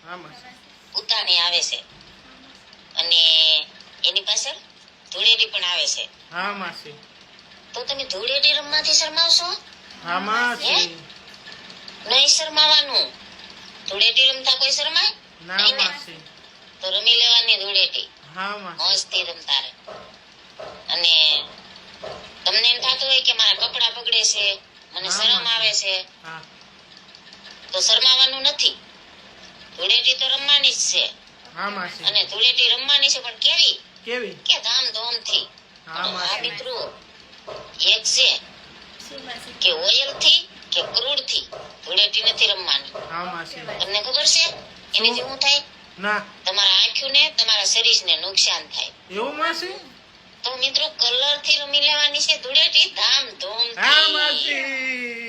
હા માસી. ઉતાણી આવે છે અને એની પાછળ ધૂળેટી પણ આવે છે. હા માસી. તો તમે ધૂળેટી રમવાથી શરમાવશો? હા માસી. નહીં શરમાવાનું. ધૂળેટી રમતા કોઈ શરમાય? ના નહીં ને? માસી. તો રમી લેવાની ધૂળેટી. હા માસી. મસ્તી રમતા રહે. અને તમને એમ થતું હોય કે મારા કપડા બગડે છે, મને હા, શરમ માસી. આવે છે, હા. તો શરમાવાનું નથી. ધૂળેટી તો રમવાની જ છે. હા માસી. અને ધૂળેટી રમવાની છે, પણ કેવી? કેવી? કે ધામધૂમથી. હા આ માસી. મિત્રો એક છે કે ઓઇલ થી કે ક્રૂડ થી ધૂળેટી નથી રમવાની. હા માસી. તમને ખબર છે એનાથી શું થાય? ના. તમારા આંખોને તમારા શરીરને નુકસાન થાય. એવું માસી? તો મિત્રો કલર થી રમી લેવાની છે ધૂળેટી હા ધામધૂમથી. માસી.